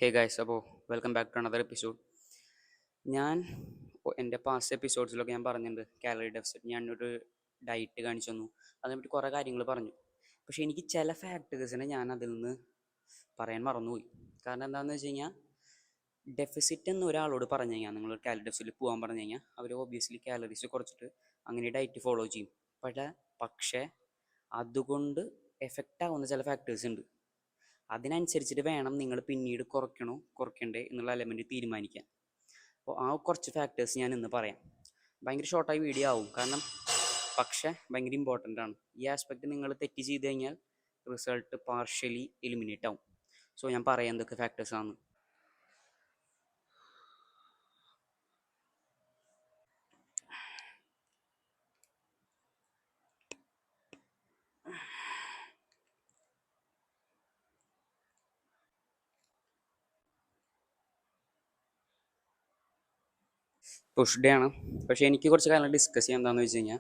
ഹേ guys, അപ്പോൾ welcome back to another episode. ഞാൻ എൻ്റെ പാസ്റ്റ് എപ്പിസോഡ്സിലൊക്കെ ഞാൻ പറഞ്ഞിട്ടുണ്ട് കാലറി ഡെഫിസിറ്റ്. ഞാനൊരു ഡയറ്റ് കാണിച്ചു തന്നു, അതിനെപ്പറ്റി കുറേ കാര്യങ്ങൾ പറഞ്ഞു. പക്ഷേ എനിക്ക് ചില ഫാക്ടേഴ്സിനെ ഞാൻ അതിൽ നിന്ന് പറയാൻ മറന്നുപോയി. കാരണം എന്താണെന്ന് വെച്ച് കഴിഞ്ഞാൽ, ഡെഫിസിറ്റ് എന്ന് ഒരാളോട് പറഞ്ഞു കഴിഞ്ഞാൽ, നിങ്ങൾ കാലറി ഡെഫിസിറ്റിൽ പോകാൻ പറഞ്ഞു കഴിഞ്ഞാൽ, അവർ ഒബ്വിയസ്ലി കാലറീസ് കുറച്ചിട്ട് അങ്ങനെ ഡയറ്റ് ഫോളോ ചെയ്യും. പക്ഷേ അതുകൊണ്ട് എഫക്റ്റ് ആവുന്ന ചില ഫാക്ടേഴ്സ് ഉണ്ട്. അതിനനുസരിച്ചിട്ട് വേണം നിങ്ങൾ പിന്നീട് കുറയ്ക്കണോ കുറയ്ക്കണ്ടേ എന്നുള്ള എലമെൻറ്റ് തീരുമാനിക്കാൻ. അപ്പോൾ ആ കുറച്ച് ഫാക്ടേഴ്സ് ഞാൻ ഇന്ന് പറയാം. ഭയങ്കര ഷോർട്ടായി വീഡിയോ ആവും, പക്ഷേ ഭയങ്കര ഇമ്പോർട്ടൻ്റ് ആണ്. ഈ ആസ്പെക്റ്റ് നിങ്ങൾ തെറ്റ് ചെയ്ത് കഴിഞ്ഞാൽ റിസൾട്ട് പാർഷ്യലി എലിമിനേറ്റ് ആവും. സോ ഞാൻ പറയാം എന്തൊക്കെ ഫാക്ടേഴ്സാണ്. പുഷ് ഡേ ആണ്, പക്ഷേ എനിക്ക് കുറച്ച് കാലം ഡിസ്കസ് ചെയ്യാൻ എന്താണെന്ന് വെച്ച് കഴിഞ്ഞാൽ,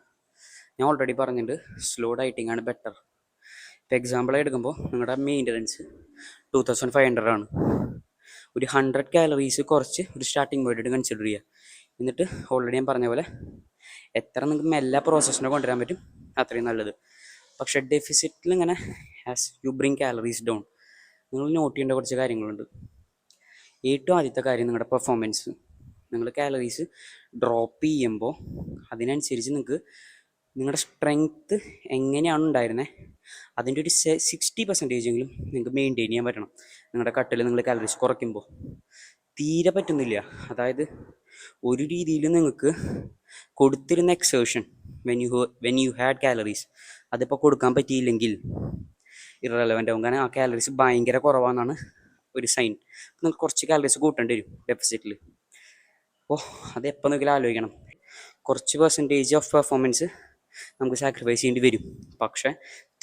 ഞാൻ ഓൾറെഡി പറഞ്ഞിട്ടുണ്ട് സ്ലോ ഡയറ്റിംഗ് ആണ് ബെറ്റർ. ഇപ്പോൾ എക്സാമ്പിളായി എടുക്കുമ്പോൾ നിങ്ങളുടെ മെയിൻ്റനൻസ് 2500 ആണ്. ഒരു 100 കാലറീസ് കുറച്ച് ഒരു സ്റ്റാർട്ടിങ് പോയിട്ട് കൺസിഡർ ചെയ്യുക. എന്നിട്ട് ഓൾറെഡി ഞാൻ പറഞ്ഞ പോലെ എത്ര നിങ്ങൾക്ക് മെല്ലെ പ്രോസസ്സിനെ കൊണ്ടുവരാൻ പറ്റും അത്രയും നല്ലത്. പക്ഷേ ഡെഫിസിറ്റിൽ ഇങ്ങനെ as you bring calories down, നിങ്ങൾ നോട്ട് ചെയ്യേണ്ട കുറച്ച് കാര്യങ്ങളുണ്ട്. ഏറ്റവും ആദ്യത്തെ കാര്യം നിങ്ങളുടെ പെർഫോമൻസ്. നിങ്ങൾ കാലറീസ് ഡ്രോപ്പ് ചെയ്യുമ്പോൾ അതിനനുസരിച്ച് നിങ്ങളുടെ സ്ട്രെങ്ത്ത് എങ്ങനെയാണ് ഉണ്ടായിരുന്നത് അതിൻ്റെ ഒരു 60% എങ്കിലും നിങ്ങൾക്ക് മെയിൻറ്റെയിൻ ചെയ്യാൻ പറ്റണം. നിങ്ങളുടെ കട്ടിൽ നിങ്ങൾ കാലറീസ് കുറയ്ക്കുമ്പോൾ തീരെ പറ്റുന്നില്ല. അതായത് ഒരു രീതിയിലും നിങ്ങൾക്ക് കൊടുത്തിരുന്ന exertion when you had calories അതിപ്പോൾ കൊടുക്കാൻ പറ്റിയില്ലെങ്കിൽ ഇറലവൻ്റ് ആവും. കാരണം ആ കാലറീസ് ഭയങ്കര കുറവാണെന്നാണ് ഒരു സൈൻ. നിങ്ങൾക്ക് കുറച്ച് കാലറീസ് കൂട്ടേണ്ടി വരും ഡെഫിസിറ്റിൽ. അപ്പോൾ അത് എപ്പോൾ നോക്കിയാലും ആലോചിക്കണം. കുറച്ച് പെർസെൻറ്റേജ് ഓഫ് പെർഫോമൻസ് നമുക്ക് സാക്രിഫൈസ് ചെയ്യേണ്ടി വരും. പക്ഷേ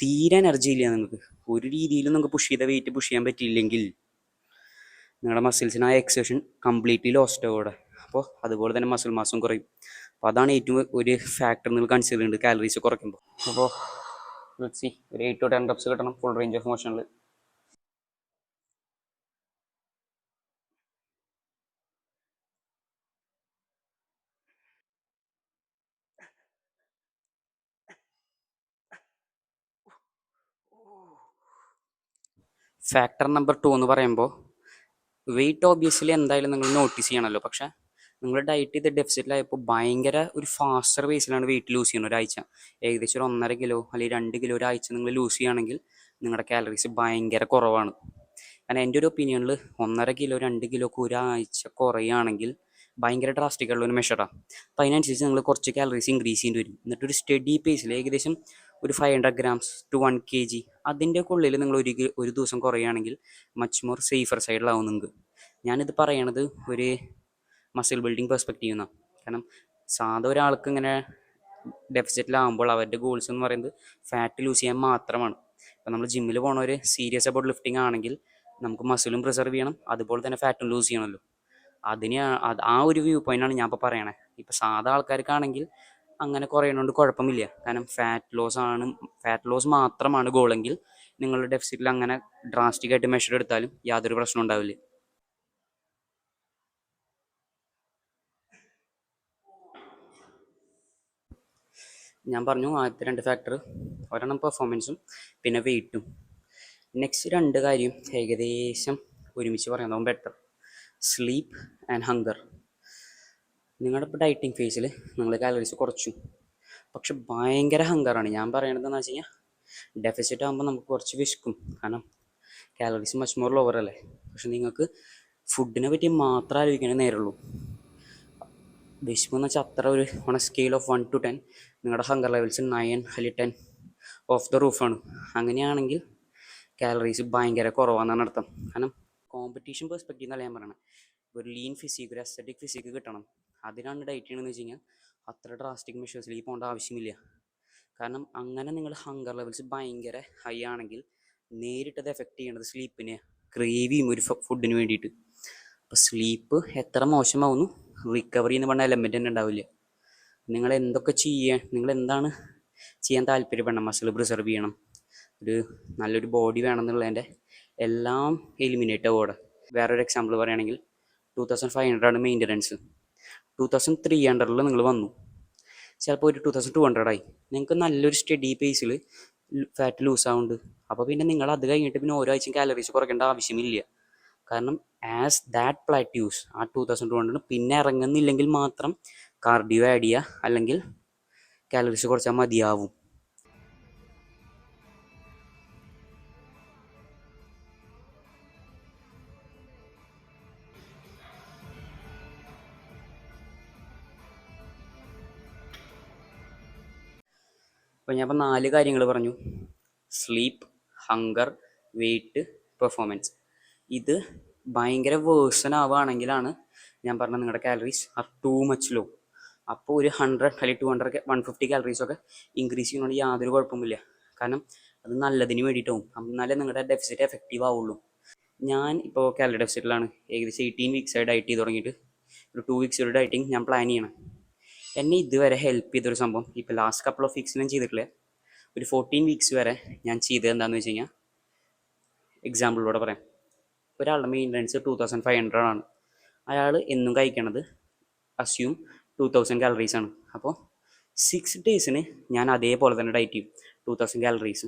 തീരെ എനർജി ഇല്ല, നിങ്ങൾക്ക് ഒരു രീതിയിലും നമുക്ക് പുഷ് ചെയ്ത വെയിറ്റ് പുഷ് ചെയ്യാൻ പറ്റിയില്ലെങ്കിൽ നിങ്ങളുടെ മസിൽസിന് ആ എക്സേഷൻ കംപ്ലീറ്റ്ലി ലോസ്റ്റ് ആവും. അപ്പോൾ അതുപോലെ തന്നെ മസിൽ മാസും കുറയും. അപ്പോൾ അതാണ് ഏറ്റവും ഒരു ഫാക്ടർ നിങ്ങൾ കൺസിഡർ ചെയ്യുന്നുണ്ട് കാലറീസ് കുറയ്ക്കുമ്പോൾ. അപ്പോൾ ഒരു 8 to 10 reps കിട്ടണം ഫുൾ റേഞ്ച് ഓഫ് മോഷനിൽ. ഫാക്ടർ നമ്പർ 2 എന്ന് പറയുമ്പോൾ വെയിറ്റ് ഓബ്വിയസ്ലി എന്തായാലും നിങ്ങൾ നോട്ടീസ് ചെയ്യണമല്ലോ. പക്ഷേ നിങ്ങൾ ഡയറ്റ് ചെയ്ത് ഡെഫിസിറ്റിലായപ്പോൾ ഭയങ്കര ഒരു ഫാസ്റ്റർ ബേസിലാണ് വെയിറ്റ് ലൂസ് ചെയ്യുന്നത്. ഒരാഴ്ച ഏകദേശം ഒരു 1.5 കിലോ അല്ലെങ്കിൽ 2 കിലോ ഒരാഴ്ച നിങ്ങൾ ലൂസ് ചെയ്യുകയാണെങ്കിൽ നിങ്ങളുടെ കാലറീസ് ഭയങ്കര കുറവാണ്. കാരണം എൻ്റെ ഒരു ഒപ്പീനിയനിൽ 1.5 കിലോ 2 കിലോ ഒക്കെ ഒരാഴ്ച കുറയുകയാണെങ്കിൽ ഭയങ്കര ഡ്രാസ്റ്റിക് ഉള്ള ഒരു മെഷറാണ്. അപ്പോൾ അതിനനുസരിച്ച് നിങ്ങൾ കുറച്ച് കാലറീസ് ഇൻക്രീസ് ചെയ്യേണ്ടി വരും. എന്നിട്ടൊരു സ്റ്റഡി പേസിൽ ഏകദേശം ഒരു 500 grams to 1 kg അതിൻ്റെ ഉള്ളിൽ നിങ്ങൾ ഒരു ദിവസം കുറയുകയാണെങ്കിൽ മച്ച് മോർ സേഫർ സൈഡിലാവും നിങ്ങൾക്ക്. ഞാനിത് പറയണത് ഒരു മസിൽ ബിൽഡിംഗ് പെർസ്പെക്റ്റീവ് എന്നാണ്. കാരണം സാധാ ഒരാൾക്ക് ഇങ്ങനെ ഡെഫിസിറ്റിലാകുമ്പോൾ അവരുടെ ഗോൾസ് എന്ന് പറയുന്നത് ഫാറ്റ് ലൂസ് ചെയ്യാൻ മാത്രമാണ്. ഇപ്പം നമ്മൾ ജിമ്മിൽ പോകണവർ സീരിയസ് അബൌട്ട് ലിഫ്റ്റിംഗ് ആണെങ്കിൽ നമുക്ക് മസിലും പ്രിസർവ് ചെയ്യണം, അതുപോലെ തന്നെ ഫാറ്റും ലൂസ് ചെയ്യണമല്ലോ. ആ ഒരു വ്യൂ പോയിൻ്റാണ് ഞാൻ ഇപ്പോൾ പറയണേ. ഇപ്പോൾ സാധാ ആൾക്കാർക്കാണെങ്കിൽ അങ്ങനെ കുറയണോണ്ട് കുഴപ്പമില്ല. കാരണം ഫാറ്റ് ലോസ് മാത്രമാണ് ഗോളെങ്കിൽ നിങ്ങളുടെ ഡെഫിസിറ്റിൽ അങ്ങനെ ഡ്രാസ്റ്റിക്കായിട്ട് മെഷർ എടുത്താലും യാതൊരു പ്രശ്നം ഉണ്ടാവില്ല. ഞാൻ പറഞ്ഞു ആദ്യത്തെ 2 ഫാക്ടർ, ഒരെണ്ണം പെർഫോമൻസും പിന്നെ വെയിറ്റും. നെക്സ്റ്റ് 2 കാര്യം ഏകദേശം ഒരുമിച്ച് പറയുന്നതാവും ബെറ്റർ. Sleep and hunger. നിങ്ങളുടെ ഇപ്പോൾ ഡയറ്റിംഗ് ഫേസിൽ നിങ്ങൾ കാലറീസ് കുറച്ചു, പക്ഷെ ഭയങ്കര ഹങ്കറാണ്. ഞാൻ പറയണതെന്ന് വെച്ച് കഴിഞ്ഞാൽ ഡെഫിസിറ്റ് ആകുമ്പോൾ നമുക്ക് കുറച്ച് വിശക്കും, കാരണം കാലറീസ് മച്ച് മോർ ലോവർ അല്ലേ. പക്ഷെ നിങ്ങൾക്ക് ഫുഡിനെ പറ്റി മാത്രം ആലോചിക്കാനേ നേരുള്ളൂ. വിശപ്പെന്ന് വെച്ചാൽ അത്ര ഒരു on A scale of 1 to 10 നിങ്ങളുടെ ഹങ്കർ ലെവൽസ് 9 അല്ലെങ്കിൽ 10 ഓഫ് ദ റൂഫാണ്. അങ്ങനെയാണെങ്കിൽ കാലറീസ് ഭയങ്കര കുറവാണെന്നാണ് അർത്ഥം. കാരണം കോമ്പറ്റീഷൻ പെർസ്പെക്റ്റീവ് എന്നല്ല ഞാൻ പറയണത്. ഒരു ലീൻ ഫിസിക്ക്, ഒരു അസ്തറ്റിക് ഫിസിക്ക് കിട്ടണം, അതിനാണ് ഡയറ്റ് ചെയ്യണമെന്ന് വെച്ച് കഴിഞ്ഞാൽ അത്ര ഡ്രാസ്റ്റിക് മെഷേഴ്സിലേക്ക് പോകേണ്ട ആവശ്യമില്ല. കാരണം അങ്ങനെ നിങ്ങൾ ഹങ്കർ ലെവൽസ് ഭയങ്കര ഹൈ ആണെങ്കിൽ നേരിട്ടത് എഫക്റ്റ് ചെയ്യണത് സ്ലീപ്പിനെ, ക്രേവ് ചെയ്യും ഒരു ഫുഡിന് വേണ്ടിയിട്ട്. അപ്പോൾ സ്ലീപ്പ് എത്ര മോശമാവുന്നു, റിക്കവറി എന്ന് പറഞ്ഞ എലമെൻ്റ് തന്നെ ഉണ്ടാവില്ല. നിങ്ങൾ എന്താണ് ചെയ്യാൻ താല്പര്യപ്പെടണം, മസിൽ പ്രിസർവ് ചെയ്യണം, ഒരു നല്ലൊരു ബോഡി വേണം എന്നുള്ളതിൻ്റെ എല്ലാം എലിമിനേറ്റ് ആവുക. വേറൊരു എക്സാമ്പിൾ പറയുകയാണെങ്കിൽ 2500 മെയിൻ്റനൻസ്, 2300 നിങ്ങൾ വന്നു, ചിലപ്പോൾ ഒരു 2200 ആയി. നിങ്ങൾക്ക് നല്ലൊരു സ്റ്റഡി പേസിൽ ഫാറ്റ് ലൂസ് ആവുന്നുണ്ട്. അപ്പോൾ പിന്നെ നിങ്ങൾ അത് കഴിഞ്ഞിട്ട് പിന്നെ ഓരോ ആഴ്ചയും കാലറീസ് കുറയ്ക്കേണ്ട ആവശ്യമില്ല. കാരണം ആസ് ദാറ്റ് പ്ലാറ്റ്യൂസ് ആ 2200 പിന്നെ ഇറങ്ങുന്നില്ലെങ്കിൽ മാത്രം കാർഡിയോ ആഡ് ചെയ്യുക, അല്ലെങ്കിൽ കാലറീസ് കുറച്ചാൽ മതിയാവും. അപ്പോൾ ഞാൻ 4 കാര്യങ്ങൾ പറഞ്ഞു: സ്ലീപ്പ്, ഹങ്കർ, വെയിറ്റ്, പെർഫോമൻസ്. ഇത് ഭയങ്കര വേഴ്സൺ ആവുകയാണെങ്കിലാണ് ഞാൻ പറഞ്ഞ നിങ്ങളുടെ calories are too much low. അപ്പോൾ ഒരു 100 അല്ലെങ്കിൽ 200 150 കാലറീസൊക്കെ ഇൻക്രീസ് ചെയ്യുന്നതുകൊണ്ട് യാതൊരു കുഴപ്പമില്ല. കാരണം അത് നല്ലതിന് വേണ്ടിയിട്ടാവും, എന്നാലേ നിങ്ങളുടെ ഡെഫിസിറ്റ് എഫക്റ്റീവ് ആവുള്ളൂ. ഞാൻ ഇപ്പോൾ കാലറി ഡെഫിസിറ്റിലാണ്. ഏകദേശം 18 വീക്സായി ഡയറ്റ് ചെയ്ത് തുടങ്ങിയിട്ട്. ഒരു 2 വീക്സ് ഒരു ഡയറ്റിങ് ഞാൻ പ്ലാൻ ചെയ്യണം. എന്നെ ഇതുവരെ ഹെൽപ്പ് ചെയ്തൊരു സംഭവം, ഇപ്പോൾ ലാസ്റ്റ് കപ്പിൾ ഓഫ് വീക്സ് ഞാൻ ചെയ്തിട്ടില്ല, ഒരു 14 വീക്സ് വരെ ഞാൻ ചെയ്തത് എന്താണെന്ന് വെച്ച് കഴിഞ്ഞാൽ, എക്സാമ്പിളിലൂടെ പറയാം. ഒരാളുടെ മെയിൻ്റനൻസ് 2500 ആണ്. അയാൾ എന്നും കഴിക്കണത് അസ്യൂം 2000 കാലറീസ് ആണ്. അപ്പോൾ 6 ഡേയ്സിന് ഞാൻ അതേപോലെ തന്നെ ഡയറ്റ് ചെയ്യും, 2000 കാലറീസ്.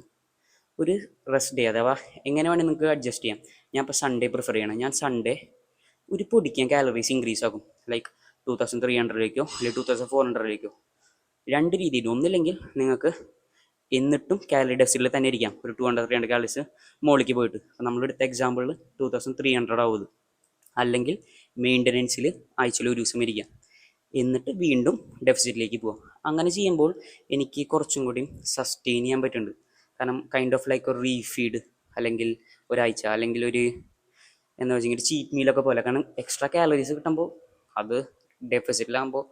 ഒരു റെസ്റ്റ് ഡേ അഥവാ എങ്ങനെ വേണമെങ്കിൽ നിങ്ങൾക്ക് അഡ്ജസ്റ്റ് ചെയ്യാം. ഞാൻ ഇപ്പോൾ സൺഡേ പ്രിഫർ ചെയ്യണം. ഞാൻ സൺഡേ ഒരു പൊടിക്കാൻ കാലറീസ് ഇൻക്രീസ് ആക്കും, ലൈക്ക് 2300 അല്ലെങ്കിൽ 2400 രണ്ട് രീതിയിൽ. ഒന്നില്ലെങ്കിൽ നിങ്ങൾക്ക് എന്നിട്ടും കാലറി ഡെഫിസിറ്റിൽ തന്നെ ഇരിക്കാം, ഒരു 200-300 കാലറീസ് മുകളിലേക്ക് പോയിട്ട്. അപ്പോൾ നമ്മളെടുത്ത എക്സാമ്പിളിൽ 2300 ആവുന്നത്. അല്ലെങ്കിൽ മെയിൻ്റനൻസിൽ ആഴ്ചയിൽ ഒരു ദിവസം ഇരിക്കാം, എന്നിട്ട് വീണ്ടും ഡെഫിസിറ്റിലേക്ക് പോവാം. അങ്ങനെ ചെയ്യുമ്പോൾ എനിക്ക് കുറച്ചും കൂടി സസ്റ്റെയിൻ ചെയ്യാൻ പറ്റുന്നുണ്ട്. കാരണം കൈൻഡ് ഓഫ് ലൈക്ക് ഒരു റീഫീഡ്, അല്ലെങ്കിൽ ഒരാഴ്ച, അല്ലെങ്കിൽ ഒരു എന്താ വെച്ചെങ്കിൽ ചീറ്റ് മീലൊക്കെ പോലെ. കാരണം എക്സ്ട്രാ കാലറീസ് കിട്ടുമ്പോൾ അത് ഡെഫിസിറ്റിലാകുമ്പോൾ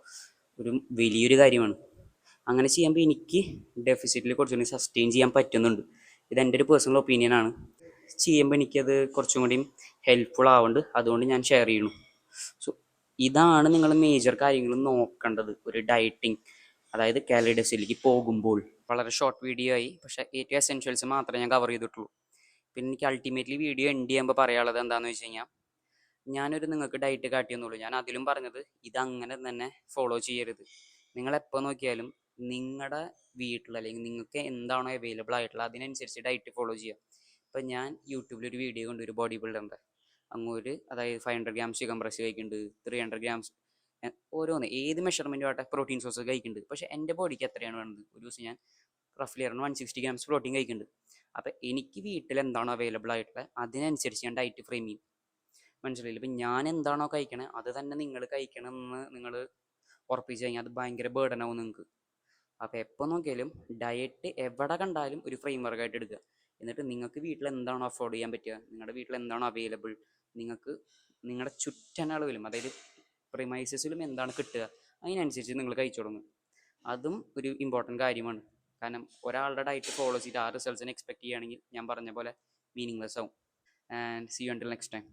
ഒരു വലിയൊരു കാര്യമാണ്. അങ്ങനെ ചെയ്യുമ്പോൾ എനിക്ക് ഡെഫിസിറ്റിൽ കുറച്ചുകൂടി സസ്റ്റെയിൻ ചെയ്യാൻ പറ്റുന്നുണ്ട്. ഇതെൻ്റെ ഒരു പേഴ്സണൽ ഒപ്പീനിയനാണ്. ചെയ്യുമ്പോൾ എനിക്കത് കുറച്ചും കൂടി ഹെൽപ്ഫുൾ ആവുന്നുണ്ട്, അതുകൊണ്ട് ഞാൻ ഷെയർ ചെയ്യുന്നു. സോ ഇതാണ് നിങ്ങൾ മേജർ കാര്യങ്ങൾ നോക്കേണ്ടത് ഒരു ഡയറ്റിങ്, അതായത് കാലറി ഡെഫിസിറ്റിലേക്ക് പോകുമ്പോൾ. വളരെ ഷോർട്ട് വീഡിയോ ആയി, പക്ഷേ ഏറ്റവും എസെൻഷ്യൽസ് മാത്രമേ ഞാൻ കവർ ചെയ്തിട്ടുള്ളൂ. പിന്നെ എനിക്ക് അൾട്ടിമേറ്റ്ലി വീഡിയോ എൻഡ് ചെയ്യുമ്പോൾ പറയാനുള്ളത് എന്താണെന്ന് വെച്ച് കഴിഞ്ഞാൽ, ഞാനൊരു നിങ്ങൾക്ക് ഡയറ്റ് കാട്ടിയെന്നുള്ളൂ. ഞാൻ അതിലും പറഞ്ഞത് ഇതങ്ങനെ തന്നെ ഫോളോ ചെയ്യരുത്. നിങ്ങളെപ്പോൾ നോക്കിയാലും നിങ്ങളുടെ വീട്ടിൽ അല്ലെങ്കിൽ നിങ്ങൾക്ക് എന്താണോ അവൈലബിൾ ആയിട്ടുള്ളത് അതിനനുസരിച്ച് ഡയറ്റ് ഫോളോ ചെയ്യുക. ഇപ്പം ഞാൻ യൂട്യൂബിലൊരു വീഡിയോ കണ്ടു, ഒരു ബോഡി ബിൽഡറിൻ്റെ. അങ്ങൊരു അതായത് 500 ഗ്രാംസ് ചിക്കൻ ബ്രസ്റ്റ് കഴിക്കുന്നുണ്ട്, 300 ഗ്രാംസ് ഓരോന്ന് ഏത് മെഷർമെൻറ്റും ആട്ടെ പ്രോട്ടീൻ സോഴ്സ് കഴിക്കുന്നുണ്ട്. പക്ഷേ എൻ്റെ ബോഡിക്ക് എത്രയാണ് വേണ്ടത്? ഒരു ദിവസം ഞാൻ റഫ്ലി അറൗണ്ട് 160 ഗ്രാംസ് പ്രോട്ടീൻ കഴിക്കുന്നുണ്ട്. അപ്പോൾ എനിക്ക് വീട്ടിൽ എന്താണോ അവൈലബിൾ ആയിട്ടുള്ളത് അതിനനുസരിച്ച് ഞാൻ ഡയറ്റ് ഫ്രെയിം ചെയ്യും. മനസ്സിലായില്ല? ഇപ്പം ഞാൻ എന്താണോ കഴിക്കണത് അത് തന്നെ നിങ്ങൾ കഴിക്കണമെന്ന് നിങ്ങൾ ഉറപ്പിച്ച് കഴിഞ്ഞാൽ അത് ഭയങ്കര ബേർഡനാവും നിങ്ങൾക്ക്. അപ്പോൾ എപ്പോൾ നോക്കിയാലും ഡയറ്റ് എവിടെ കണ്ടാലും ഒരു ഫ്രെയിം വർക്കായിട്ട് എടുക്കുക. എന്നിട്ട് നിങ്ങൾക്ക് വീട്ടിൽ എന്താണോ അഫോർഡ് ചെയ്യാൻ പറ്റുക, നിങ്ങളുടെ വീട്ടിൽ എന്താണോ അവൈലബിൾ, നിങ്ങൾക്ക് നിങ്ങളുടെ ചുറ്റനളവിലും അതായത് പ്രിമൈസസിലും എന്താണ് കിട്ടുക അതിനനുസരിച്ച് നിങ്ങൾ കഴിച്ചു തുടങ്ങും. അതും ഒരു ഇമ്പോർട്ടൻറ്റ് കാര്യമാണ്. കാരണം ഒരാളുടെ ഡയറ്റ് ഫോളോ ചെയ്ത് ആ റിസൾട്ട്സിനെ എക്സ്പെക്ട് ചെയ്യുകയാണെങ്കിൽ ഞാൻ പറഞ്ഞ പോലെ മീനിങ്ലെസ് ആവും. And see you until next time.